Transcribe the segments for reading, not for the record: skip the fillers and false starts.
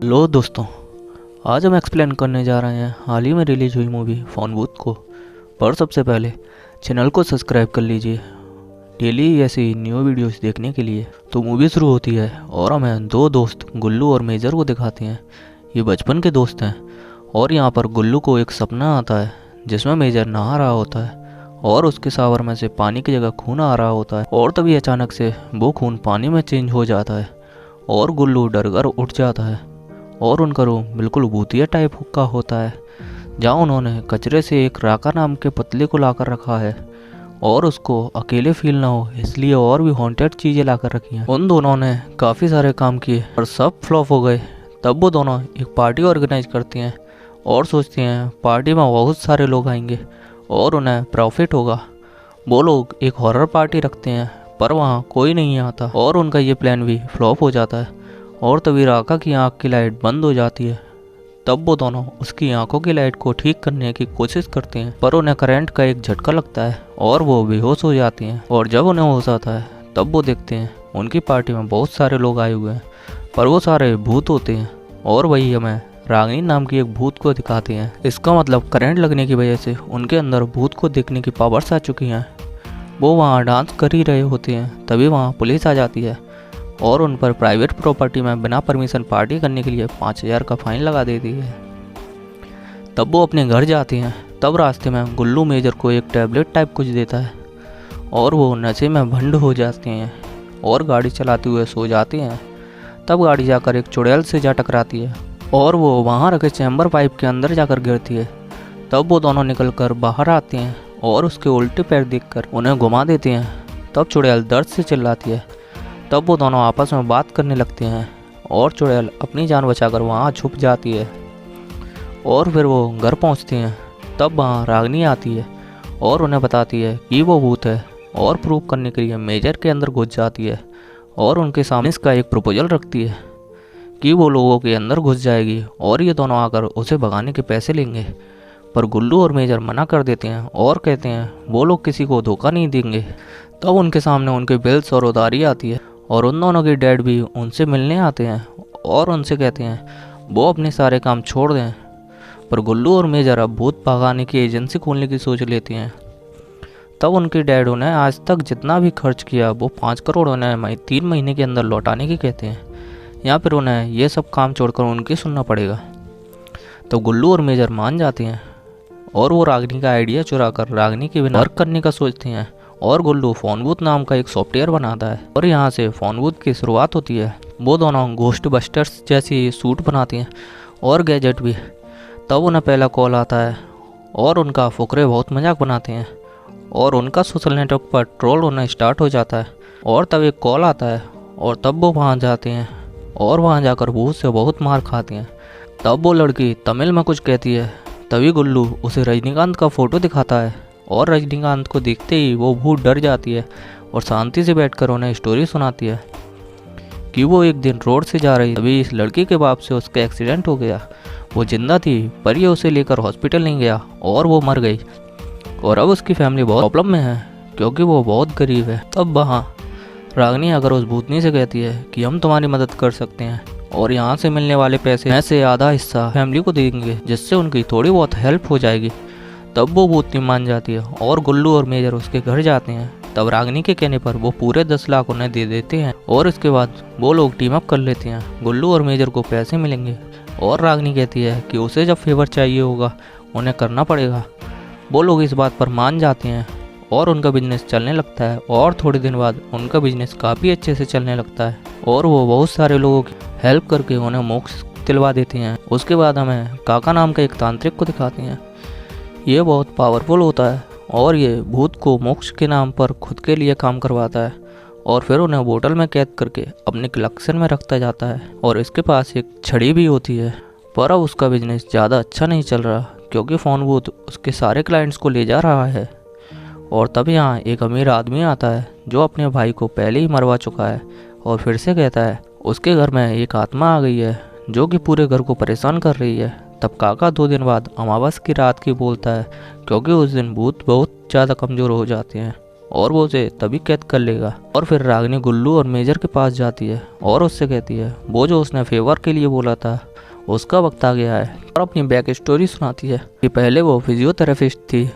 लो दोस्तों, आज हम एक्सप्लेन करने जा रहे हैं हाल ही में रिलीज हुई मूवी फोन बूथ को। पर सबसे पहले चैनल को सब्सक्राइब कर लीजिए डेली ऐसी न्यू वीडियोस देखने के लिए। तो मूवी शुरू होती है और हमें दो दोस्त गुल्लू और मेजर को दिखाते हैं। ये बचपन के दोस्त हैं और यहाँ पर गुल्लू को एक सपना आता है जिसमें मेजर नहा रहा होता है और उसके शावर में से पानी की जगह खून आ रहा होता है। और तभी अचानक से वो खून पानी में चेंज हो जाता है और गुल्लू डर कर उठ जाता है और उनका रूम बिल्कुल भूतिया टाइप का होता है, जहाँ उन्होंने कचरे से एक राका नाम के पतले को लाकर रखा है और उसको अकेले फील ना हो इसलिए और भी हॉन्टेड चीज़ें लाकर रखी हैं। उन दोनों ने काफ़ी सारे काम किए और सब फ्लॉप हो गए। तब वो दोनों एक पार्टी ऑर्गेनाइज करती हैं और सोचती हैं पार्टी में बहुत सारे लोग आएंगे और उन्हें प्रॉफिट होगा। वो लोग एक हॉरर पार्टी रखते हैं पर वहाँ कोई नहीं आता और उनका ये प्लान भी फ्लॉप हो जाता है। और तभी राका की आँख की लाइट बंद हो जाती है। तब वो दोनों उसकी आंखों की लाइट को ठीक करने की कोशिश करते हैं पर उन्हें करंट का एक झटका लगता है और वो बेहोश हो जाती हैं। और जब उन्हें होश आता है तब वो देखते हैं उनकी पार्टी में बहुत सारे लोग आए हुए हैं पर वो सारे भूत होते हैं और वही हमें रागिनी नाम की एक भूत को दिखाते हैं। इसका मतलब करंट लगने की वजह से उनके अंदर भूत को देखने की पावर्स आ चुकी हैं। वो वहाँ डांस कर ही रहे होते हैं तभी वहाँ पुलिस आ जाती है और उन पर प्राइवेट प्रॉपर्टी में बिना परमिशन पार्टी करने के लिए 5,000 का फाइन लगा देती है। तब वो अपने घर जाते हैं। तब रास्ते में गुल्लू मेजर को एक टैबलेट टाइप कुछ देता है और वो नशे में भंड हो जाते हैं और गाड़ी चलाते हुए सो जाते हैं। तब गाड़ी जाकर एक चुड़ैल से जा टकराती है और वो वहाँ रखे चैम्बर पाइप के अंदर जाकर गिरती है। तब वो दोनों निकल कर बाहर आते हैं और उसके उल्टे पैर देखकर उन्हें घुमा देते हैं। तब चुड़ैल दर्द से चिल्लाती है। तब वो दोनों आपस में बात करने लगते हैं और चुड़ैल अपनी जान बचाकर वहाँ छुप जाती है और फिर वो घर पहुँचते हैं। तब वहाँ रागिनी आती है और उन्हें बताती है कि वो भूत है और प्रूव करने के लिए मेजर के अंदर घुस जाती है और उनके सामने इसका एक प्रपोजल रखती है कि वो लोगों के अंदर घुस जाएगी और ये दोनों आकर उसे भगाने के पैसे लेंगे। पर गुल्लू और मेजर मना कर देते हैं और कहते हैं वो लोग किसी को धोखा नहीं देंगे। तब उनके सामने उनके बिल्स और उधारी आती है और उन दोनों के डैड भी उनसे मिलने आते हैं और उनसे कहते हैं वो अपने सारे काम छोड़ दें। पर गुल्लू और मेजर अब भूत भगाने की एजेंसी खोलने की सोच लेते हैं। तब उनके डैड उन्हें आज तक जितना भी खर्च किया वो 5 करोड़ उन्हें 3 महीने के अंदर लौटाने की कहते हैं या फिर उन्हें ये सब काम छोड़कर उनकी सुनना पड़ेगा। तो गुल्लू और मेजर मान जाते हैं और वो रागिनी का आइडिया चुरा कर रागिनी के बिना वर्क करने का सोचते हैं और गुल्लू फोन बूथ नाम का एक सॉफ्टवेयर बनाता है और यहाँ से फोन बूथ की शुरुआत होती है। वो दोनों घोस्ट बस्टर्स जैसी सूट बनाते हैं और गैजेट भी। तब उन्हें पहला कॉल आता है और उनका फुकरे बहुत मजाक बनाते हैं और उनका सोशल नेटवर्क पर ट्रोल होना स्टार्ट हो जाता है। और तब एक कॉल आता है और तब वो वहाँ जाते हैं और वहाँ जाकर भूत से बहुत मार खाते हैं। तब वो लड़की तमिल में कुछ कहती है। तभी गुल्लू उसे रजनीकांत का फ़ोटो दिखाता है और रजनीकांत को देखते ही वो भूत डर जाती है और शांति से बैठकर उन्हें स्टोरी सुनाती है कि वो एक दिन रोड से जा रही तभी इस लड़की के बाप से उसका एक्सीडेंट हो गया। वो जिंदा थी पर ये उसे लेकर हॉस्पिटल नहीं गया और वो मर गई और अब उसकी फैमिली बहुत प्रॉब्लम में है क्योंकि वो बहुत गरीब है। तब वहाँ रागिनी अगर उस भूतनी से कहती है कि हम तुम्हारी मदद कर सकते हैं और यहाँ से मिलने वाले पैसे में से आधा हिस्सा फैमिली को देंगे जिससे उनकी थोड़ी बहुत हेल्प हो जाएगी। तब वो भूतनी मान जाती है और गुल्लू और मेजर उसके घर जाते हैं। तब रागिनी के कहने पर वो पूरे 10 लाख उन्हें दे देते हैं और इसके बाद वो लोग टीम अप कर लेते हैं। गुल्लू और मेजर को पैसे मिलेंगे और रागिनी कहती है कि उसे जब फेवर चाहिए होगा उन्हें करना पड़ेगा। वो लोग इस बात पर मान जाते हैं और उनका बिजनेस चलने लगता है और थोड़े दिन बाद उनका बिजनेस काफ़ी अच्छे से चलने लगता है और वो बहुत सारे लोगों की हेल्प करके उन्हें मोक्ष दिलवा देते हैं। उसके बाद हमें काका नाम का एक तांत्रिक को दिखाते हैं। ये बहुत पावरफुल होता है और ये भूत को मोक्ष के नाम पर खुद के लिए काम करवाता है और फिर उन्हें बोतल में कैद करके अपने कलेक्शन में रखता जाता है। और इसके पास एक छड़ी भी होती है पर अब उसका बिजनेस ज़्यादा अच्छा नहीं चल रहा क्योंकि फोन बूथ उसके सारे क्लाइंट्स को ले जा रहा है। और तब यहाँ एक अमीर आदमी आता है जो अपने भाई को पहले ही मरवा चुका है और फिर से कहता है उसके घर में एक आत्मा आ गई है जो कि पूरे घर को परेशान कर रही है। तब काका 2 दिन बाद अमावस की रात की बोलता है क्योंकि उस दिन भूत बहुत ज़्यादा कमज़ोर हो जाते हैं और वो उसे तभी कैद कर लेगा। और फिर रागिनी गुल्लू और मेजर के पास जाती है और उससे कहती है वो जो उसने फेवर के लिए बोला था उसका वक्त आ गया है और अपनी बैक स्टोरी सुनाती है कि पहले वो फिजियोथेरेपिस्ट थी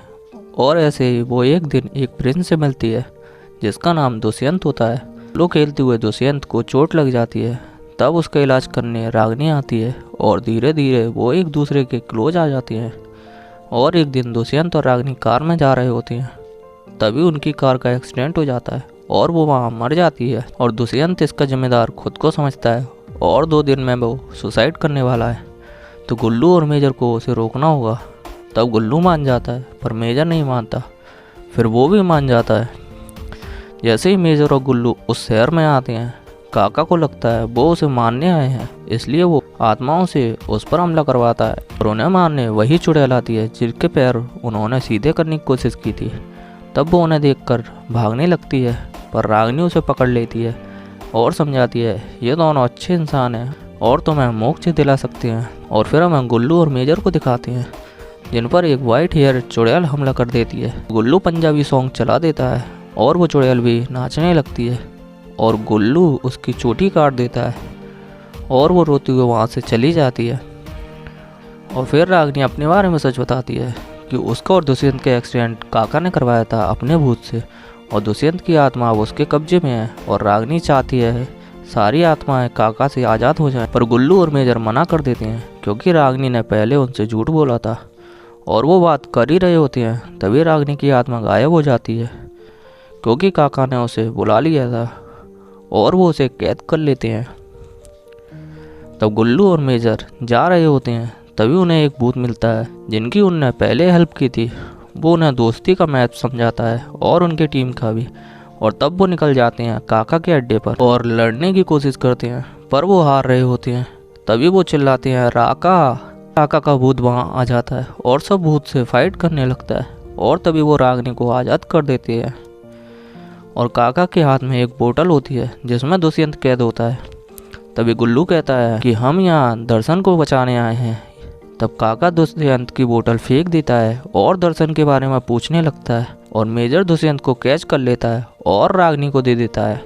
और ऐसे ही वो एक दिन एक प्रिंस से मिलती है जिसका नाम दुष्यंत होता है। लो खेलते हुए दुष्यंत को चोट लग जाती है, तब उसका इलाज करने रागिनी आती है और धीरे धीरे वो एक दूसरे के क्लोज आ जाती हैं। और एक दिन दुष्यंत और रागिनी कार में जा रहे होते हैं, तभी उनकी कार का एक्सीडेंट हो जाता है और वो वहाँ मर जाती है। और दुष्यंत इसका जिम्मेदार खुद को समझता है और 2 दिन में वो सुसाइड करने वाला है, तो गुल्लू और मेजर को उसे रोकना होगा। तब गुल्लू मान जाता है पर मेजर नहीं मानता, फिर वो भी मान जाता है। जैसे ही मेजर और गुल्लू उस शहर में आते हैं, काका को लगता है वो उसे मारने आए हैं, इसलिए वो आत्माओं से उस पर हमला करवाता है और उन्हें मारने वही चुड़ैल आती है जिनके पैर उन्होंने सीधे करने की कोशिश की थी। तब वो उन्हें देखकर भागने लगती है, पर रागिनी उसे पकड़ लेती है और समझाती है ये दोनों अच्छे इंसान हैं और तुम्हें मोक्ष दिला सकते हैं। और फिर हमें गुल्लू और मेजर को दिखाते हैं जिन पर एक वाइट हेयर चुड़ैल हमला कर देती है। गुल्लू पंजाबी सॉन्ग चला देता है और वो चुड़ैल भी नाचने लगती है और गुल्लू उसकी चोटी काट देता है और वो रोती हुई वहाँ से चली जाती है। और फिर रागिनी अपने बारे में सच बताती है कि उसका और दुष्यंत का एक्सीडेंट काका ने करवाया था अपने भूत से और दुष्यंत की आत्मा अब उसके कब्जे में है और रागिनी चाहती है सारी आत्माएं काका से आज़ाद हो जाएं। पर गुल्लू और मेजर मना कर देते हैं क्योंकि रागिनी ने पहले उनसे झूठ बोला था और वो बात कर ही रहे होते हैं। तभी रागिनी की आत्मा गायब हो जाती है क्योंकि काका ने उसे बुला लिया था और वो उसे कैद कर लेते हैं। तब गुल्लू और मेजर जा रहे होते हैं, तभी उन्हें एक भूत मिलता है जिनकी उनने पहले हेल्प की थी। वो उन्हें दोस्ती का मैच समझाता है और उनकी टीम का भी। और तब वो निकल जाते हैं काका के अड्डे पर और लड़ने की कोशिश करते हैं, पर वो हार रहे होते हैं। तभी वो चिल्लाते हैं राका। काका का भूत वहाँ आ जाता है और सब भूत से फाइट करने लगता है और तभी वो रागिनी को आज़ाद कर देते हैं। और काका के हाथ में एक बोतल होती है जिसमें दुष्यंत कैद होता है। तभी गुल्लू कहता है कि हम यहाँ दर्शन को बचाने आए हैं। तब काका दुष्यंत की बोतल फेंक देता है और दर्शन के बारे में पूछने लगता है और मेजर दुष्यंत को कैच कर लेता है और रागिनी को दे देता है।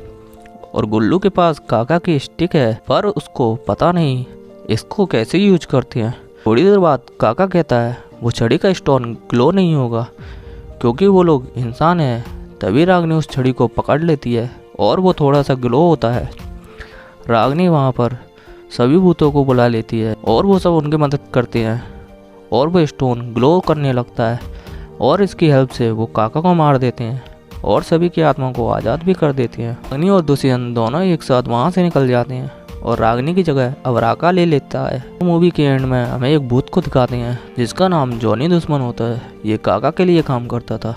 और गुल्लू के पास काका की स्टिक है, पर उसको पता नहीं इसको कैसे यूज करते हैं। थोड़ी देर बाद काका कहता है वो छड़ी का स्टोन ग्लो नहीं होगा क्योंकि वो लोग इंसान हैं। तभी रागिनी उस छड़ी को पकड़ लेती है और वो थोड़ा सा ग्लो होता है। रागिनी वहाँ पर सभी भूतों को बुला लेती है और वो सब उनकी मदद करते हैं और वो स्टोन ग्लो करने लगता है और इसकी हेल्प से वो काका को मार देते हैं और सभी की आत्मा को आज़ाद भी कर देते हैं। रागिनी और दुष्यंत दोनों एक साथ वहाँ से निकल जाते हैं और रागिनी की जगह अब राका ले लेता है। मूवी के एंड में हमें एक भूत को दिखाते हैं जिसका नाम जॉनी दुश्मन होता है। ये काका के लिए काम करता था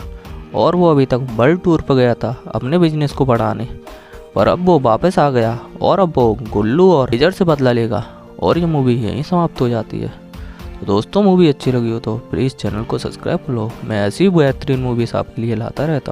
और वो अभी तक वर्ल्ड टूर पर गया था अपने बिजनेस को बढ़ाने, पर अब वो वापस आ गया और अब वो गुल्लू और मेजर से बदला लेगा। और ये मूवी यहीं समाप्त हो जाती है। तो दोस्तों मूवी अच्छी लगी हो तो प्लीज़ चैनल को सब्सक्राइब कर लो। मैं ऐसी बेहतरीन मूवीज़ आपके लिए लाता रहता हूँ।